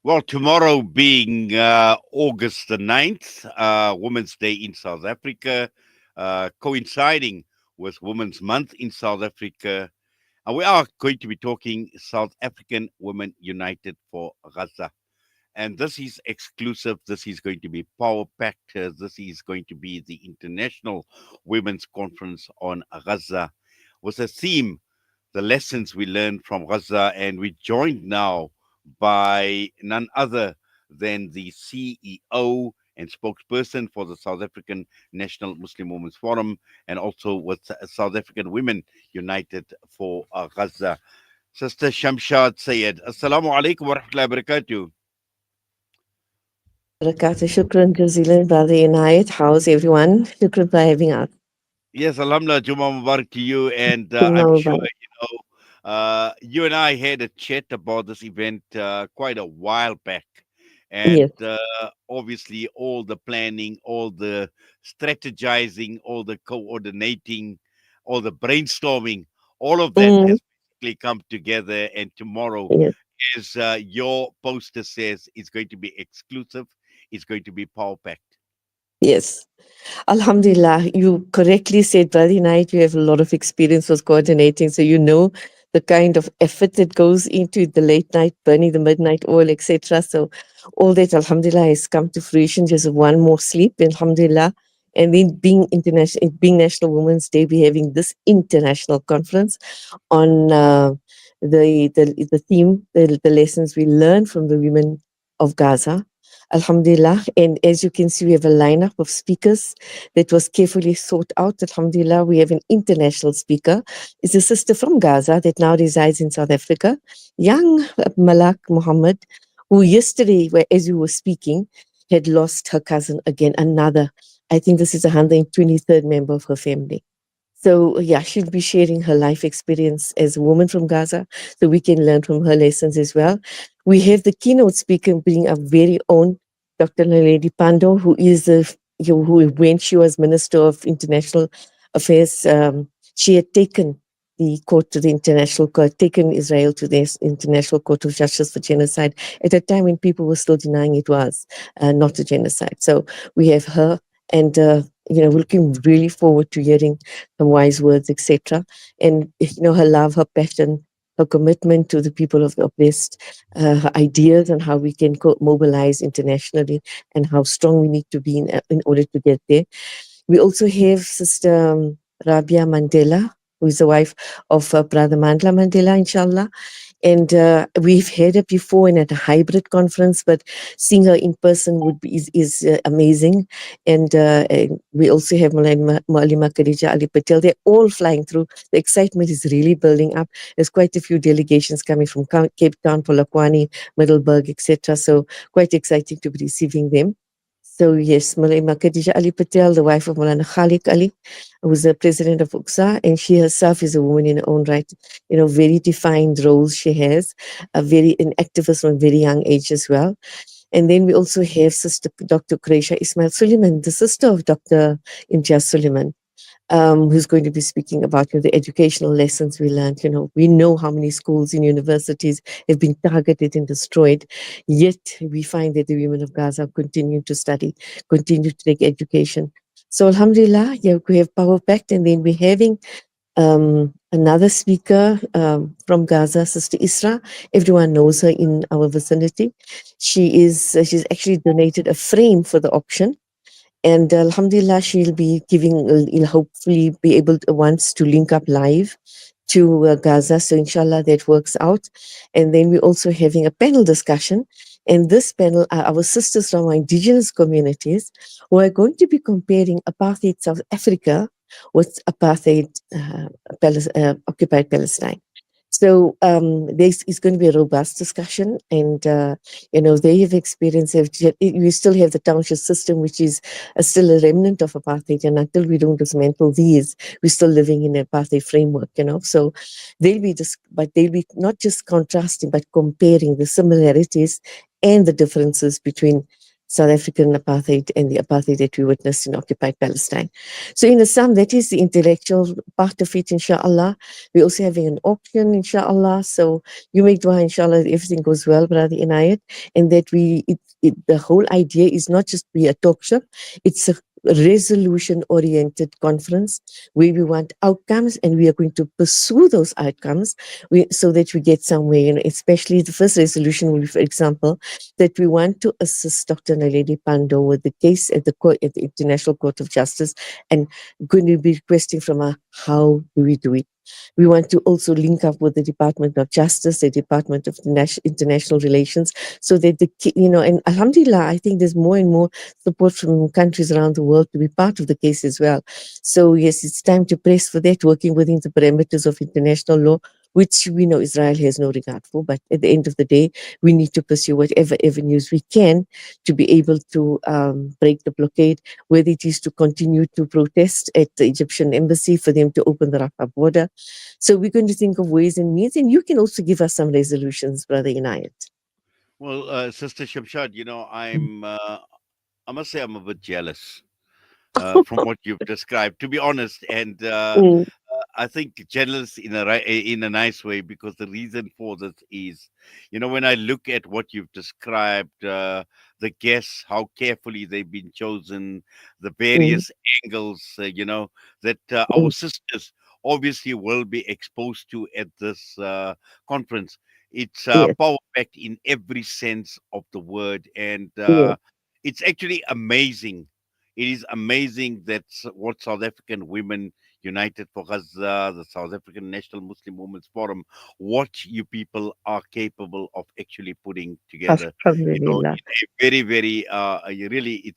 Well, tomorrow being August the 9th, Women's Day in South Africa, coinciding with Women's Month in South Africa. And we are going to be talking South African Women United for Gaza. And this is exclusive. This is going to be power packed. This is going to be the International Women's Conference on Gaza with a theme, the lessons we learned from Gaza. And we're joined now by none other than the CEO and spokesperson for the South African National Muslim Women's Forum, and also with South African Women United for Gaza. Sister Shamshad Sayed. Assalamu alaikum wa rahmatullahi wa barakatuh. Barakatuh. Shukran jazilan, Brother Inayat. How's everyone? Shukran for having us. Yes, Alhamdulillah, Juma Mubarak to you. And I'm Jumma sure, Mubarak. you and I had a chat about this event quite a while back. And Yes, obviously, all the planning, all the strategizing, all the coordinating, all the brainstorming, all of that mm, has basically come together. And tomorrow, yes, as your poster says, is going to be exclusive, it's going to be power packed. yes. Alhamdulillah, you correctly said, Brother Inayat, you have a lot of experience with coordinating, so you know the kind of effort that goes into the late night, burning the midnight oil, etc. So all that, Alhamdulillah, has come to fruition. Just one more sleep, Alhamdulillah. And then being National Women's Day, we're having this international conference on the theme, the lessons we learn from the women of Gaza. Alhamdulillah. And as you can see, we have a lineup of speakers that was carefully thought out. Alhamdulillah, we have an international speaker. It's a sister from Gaza that now resides in South Africa, young Malak Muhammad, who yesterday, as you were speaking, had lost her cousin again, another. I think this is a 123rd member of her family. So, yeah, she'll be sharing her life experience as a woman from Gaza, so we can learn from her lessons as well. We have the keynote speaker being our very own Dr. Naledi Pandor, who is who, when she was Minister of International Affairs, she had taken the court to the international court, taken Israel to the International Court of Justice for Genocide at a time when people were still denying it was not a genocide. So we have her, and we're looking really forward to hearing her wise words, etc. And her love, her passion, her commitment to the people of the West, her ideas on how we can mobilize internationally and how strong we need to be in order to get there. We also have Sister Rabia Mandela, who is the wife of Brother Mandla Mandela, inshallah. And we've had her before in at a hybrid conference, but seeing her in person is amazing. And we also have Malima Khadija Ali Patel. They're all flying through. The excitement is really building up. There's quite a few delegations coming from Cape Town, Polokwane, Middelburg, etc. So quite exciting to be receiving them. So yes, Malima Khadija Ali Patel, the wife of Maulana Khalik Ali, who's the president of UXA, and she herself is a woman in her own right. Very defined roles she has, an activist from a very young age as well. And then we also have Sister Dr. Quraisha Ismail Suleiman, the sister of Dr. Imtiaz Suleiman, who's going to be speaking about the educational lessons we learned. We know how many schools and universities have been targeted and destroyed, yet we find that the women of Gaza continue to study, continue to take education. So Alhamdulillah, yeah, we have power packed, and then we're having another speaker from Gaza, Sister Isra. Everyone knows her in our vicinity. She's actually donated a frame for the auction. And Alhamdulillah, she'll be will hopefully be able to once to link up live to Gaza. So inshallah, that works out. And then we're also having a panel discussion. And this panel are our sisters from our indigenous communities who are going to be comparing apartheid South Africa with apartheid occupied Palestine. So this is going to be a robust discussion, and they have experience. We still have the township system, which is still a remnant of apartheid, and until we don't dismantle these, we're still living in an apartheid framework. So but they'll be not just contrasting, but comparing the similarities and the differences between South African apartheid and the apartheid that we witnessed in occupied Palestine. So in the sum, that is the intellectual part of it, inshallah. We're also having an auction, inshallah. So you make dua, inshallah, that everything goes well, Brother Inayat, and that the whole idea is not just be a talk show, it's a resolution-oriented conference where we want outcomes and we are going to pursue those outcomes so that we get somewhere, especially the first resolution will be, for example, that we want to assist Dr. Naledi Pandor with the case at the court, at the International Court of Justice, and going to be requesting from her, how do we do it? We want to also link up with the Department of Justice, the Department of International Relations, so that and Alhamdulillah, I think there's more and more support from countries around the world to be part of the case as well. So yes, it's time to press for that, working within the parameters of international law, which we know Israel has no regard for. But at the end of the day, we need to pursue whatever avenues we can to be able to break the blockade, whether it is to continue to protest at the Egyptian embassy for them to open the Rafah border. So we're going to think of ways and means, and you can also give us some resolutions, Brother Inayat. Well, Sister Shamshad, Mm, I must say I'm a bit jealous from what you've described, to be honest. And mm, I think jealous in a nice way, because the reason for this is, when I look at what you've described, the guests, how carefully they've been chosen, the mm, various angles, that our mm. sisters obviously will be exposed to at this conference. It's Yes, power packed in every sense of the word, and yes, it's actually amazing. It is amazing that what South African women United for Gaza, the South African National Muslim Women's Forum, what you people are capable of actually putting together. Alhamdulillah. In a very, very, you really,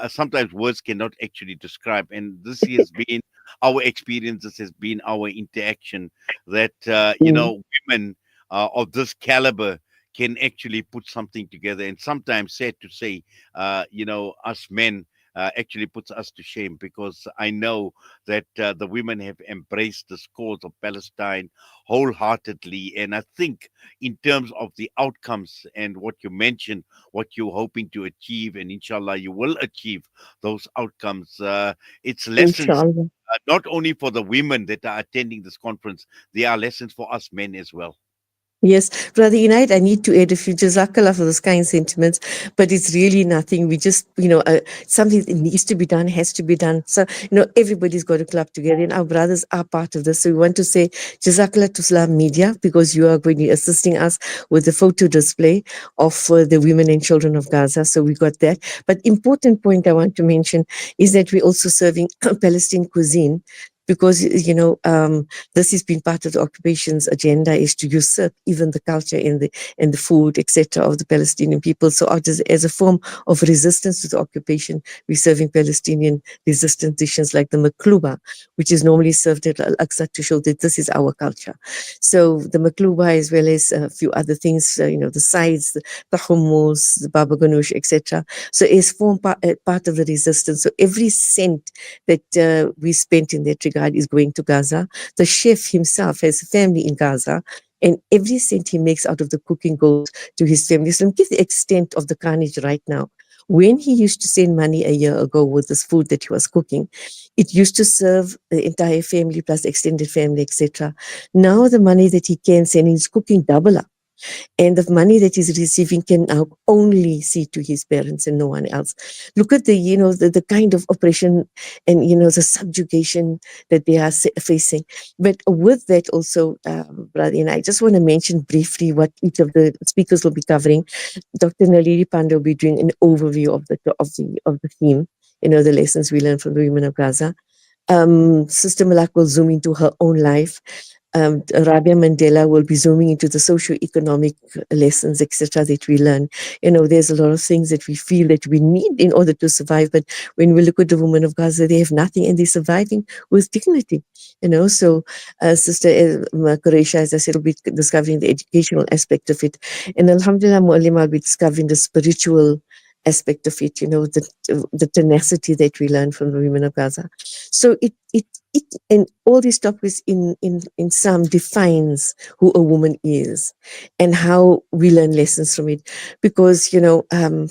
sometimes words cannot actually describe. And this has been our experience, this has been our interaction, that, Mm, women of this caliber can actually put something together. And sometimes, sad to say, us men, actually puts us to shame, because I know that the women have embraced the cause of Palestine wholeheartedly. And I think, in terms of the outcomes and what you mentioned, what you're hoping to achieve, and inshallah, you will achieve those outcomes. It's lessons. inshallah. Not only for the women that are attending this conference, there are lessons for us men as well. Yes, Brother Unite, I need to add a few jazakallah for those kind sentiments, but it's really nothing. We just, something that needs to be done, has to be done. So, everybody's got to club together, and our brothers are part of this. So we want to say jazakallah to Islam Media, because you are going to be assisting us with the photo display of the women and children of Gaza. So we got that. But important point I want to mention is that we're also serving Palestinian cuisine, because, this has been part of the occupation's agenda, is to usurp even the culture and the food, etc., of the Palestinian people. So as a form of resistance to the occupation, we're serving Palestinian resistant dishes like the makluba, which is normally served at Al-Aqsa, to show that this is our culture. So the makluba, as well as a few other things, the sides, the hummus, the baba ganoush, etc. So it's part of the resistance. So every cent that we spent in that regard is going to Gaza. The chef himself has a family in Gaza, and every cent he makes out of the cooking goes to his family. So give the extent of the carnage right now. When he used to send money a year ago with this food that he was cooking, it used to serve the entire family plus extended family, etc. Now the money that he can send, he's cooking double up, and the money that he's receiving can now only see to his parents and no one else. Look at the kind of oppression and the subjugation that they are facing. But with that also, brother, and I just want to mention briefly what each of the speakers will be covering. Dr. Nalini Pandey will be doing an overview of the theme, the lessons we learned from the women of Gaza. Sister Malak will zoom into her own life. Rabia Mandela will be zooming into the socio-economic lessons, etc., that we learn. There's a lot of things that we feel that we need in order to survive, but when we look at the women of Gaza, they have nothing and they're surviving with dignity. So Sister Qureisha, as I said, will be discovering the educational aspect of it. And Alhamdulillah, Mu'allim, I'll be discovering the spiritual aspect of it, the tenacity that we learn from the women of Gaza. So it and all these topics in sum defines who a woman is and how we learn lessons from it. Because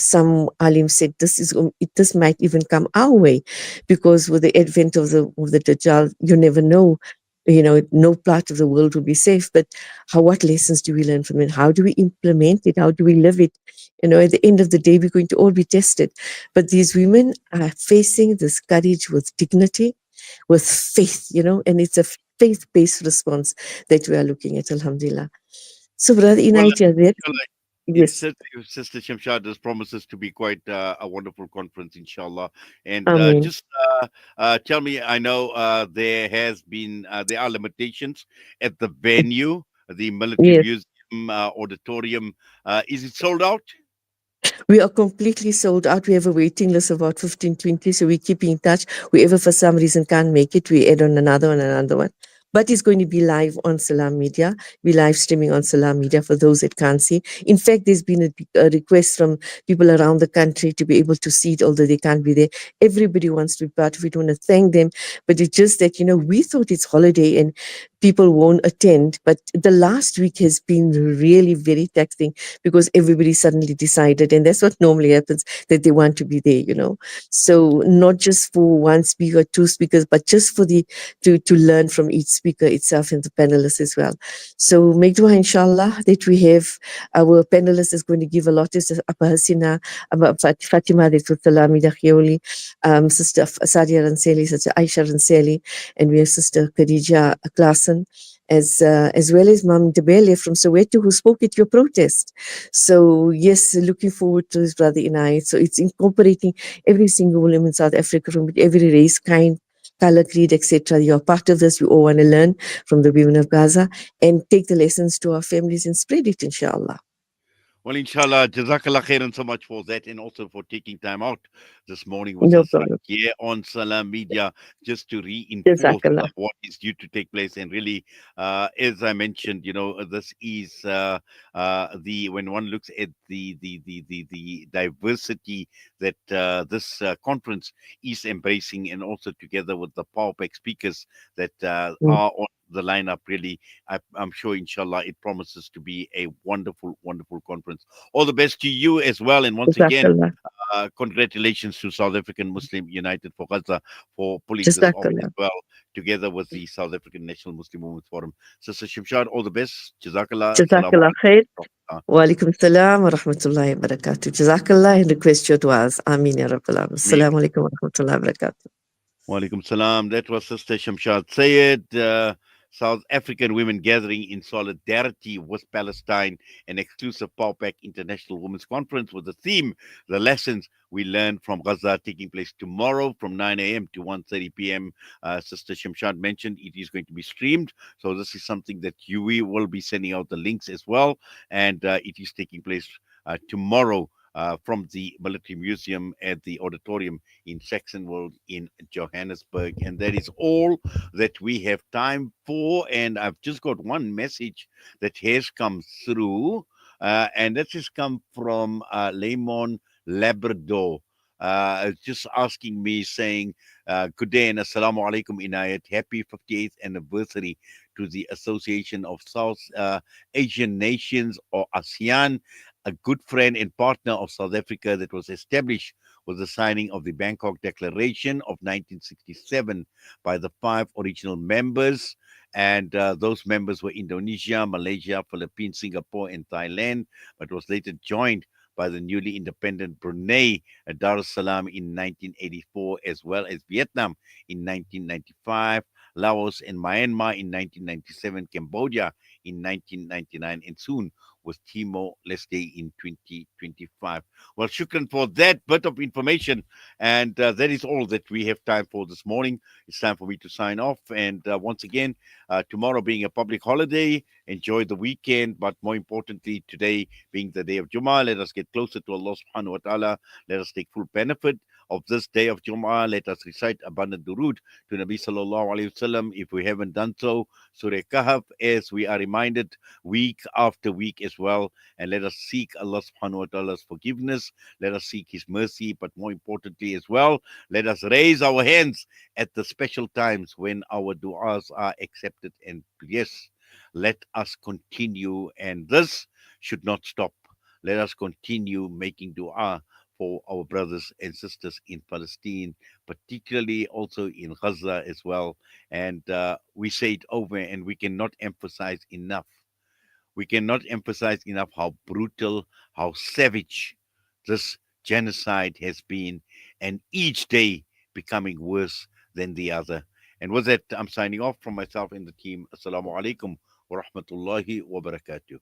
some alim said this might even come our way, because with the advent of the Dajjal, you never know. No part of the world will be safe. But what lessons do we learn from it? How do we implement it? How do we live it? At the end of the day, we're going to all be tested. But these women are facing this courage with dignity, with faith, and it's a faith-based response that we are looking at, alhamdulillah. So, Brother Well, Inaita, that, inshallah, yes, Sister Shamshad, this promises to be quite a wonderful conference, inshallah. And Amen. just tell me, I know there are limitations at the venue, the Military Yes. Museum auditorium. Is it sold out? We are completely sold out. We have a waiting list of about 15, 20. So we keep in touch. Whoever for some reason can't make it, we add on another one. But it's going to be live on Salam Media. We live streaming on Salam Media for those that can't see. In fact, there's been a request from people around the country to be able to see it, although they can't be there. Everybody wants to be part of it. We want to thank them. But it's just that, we thought it's holiday and people won't attend. But the last week has been really very taxing, because everybody suddenly decided, and that's what normally happens, that they want to be there. So not just for one speaker, two speakers, but just for to learn from each speaker itself and the panelists as well. So make dua, inshallah, that we have our panelists is going to give a lot. Is Abba Hasina, Abba Fatima Salami Dakhioli, Sister Sadia Ranseli, Sister Aisha Ranseli, and we have Sister Khadija Klassen, as well as Mam Debele from Soweto, who spoke at your protest. So yes, looking forward to his brother Inayat. So it's incorporating every single woman in South Africa from every race, kind, color, creed, etc. You're part of this. We all want to learn from the women of Gaza and take the lessons to our families and spread it, inshallah. Well, inshallah, Jazakallah khairan so much for that, and also for taking time out this morning with No us right problem. here on Salam Media, just to reinforce Jazakallah. what is due to take place. And really, as I mentioned, this is when one looks at the diversity that this conference is embracing, and also together with the power pack speakers that Mm. are on the lineup, really, I'm sure, inshallah, it promises to be a wonderful, wonderful conference. All the best to you as well. And once again, Jazakallah. congratulations to South African Muslim United for Gaza for pulling this off as Jazakallah. well, together with the South African National Muslim Women's Forum. Sister Shimshad, all the best. Jazakallah. Assalamu Jazakallah khair. alaikum. Wa alaikum salam wa rahmatullahi wa barakatuh. Jazakallah, and request your du'as. Ameen ya Rabbil Alamin. Assalamu alaikum wa rahmatullahi wa barakatuh. Walaikum salam. That was Sister Shamshad Sayed. South African women gathering in solidarity with Palestine, an exclusive PAWPAC International Women's Conference with the theme, The Lessons We Learned from Gaza, taking place tomorrow from 9 a.m. to 1:30 p.m. Sister Shamshad mentioned it is going to be streamed. So this is something that we will be sending out the links as well. And it is taking place tomorrow from the Military Museum at the auditorium in Saxonwold in Johannesburg. And that is all that we have time for. And I've just got one message that has come through, and that has come from Lemon Labrador. Just asking me, saying, good day and assalamu alaikum inayat. Happy 58th anniversary to the Association of South Asian Nations, or ASEAN, a good friend and partner of South Africa, that was established with the signing of the Bangkok Declaration of 1967 by the 5 original members. And those members were Indonesia, Malaysia, Philippines, Singapore, and Thailand, but was later joined by the newly independent Brunei, Dar es Salaam in 1984, as well as Vietnam in 1995, Laos and Myanmar in 1997, Cambodia in 1999, and soon with Timor Leste in 2025. Well, shukran for that bit of information. And that is all that we have time for this morning. It's time for me to sign off. And once again, tomorrow being a public holiday, enjoy the weekend, but more importantly, today being the day of Jummah, let us get closer to Allah subhanahu wa ta'ala. Let us take full benefit of this day of Jummah. Let us recite abundant durood to Nabi sallallahu alayhi wasallam if we haven't done so. Surah Kahf, as we are reminded week after week as well. And let us seek Allah subhanahu wa ta'ala's forgiveness. Let us seek His mercy, but more importantly as well, let us raise our hands at the special times when our du'as are accepted. And yes, let us continue, and this should not stop. Let us continue making dua for our brothers and sisters in Palestine, particularly also in Gaza as well. And we say it over, and we cannot emphasize enough. We cannot emphasize enough how brutal, how savage this genocide has been, and each day becoming worse than the other. And with that, I'm signing off from myself and the team. Assalamu alaikum wa rahmatullahi wa barakatuh.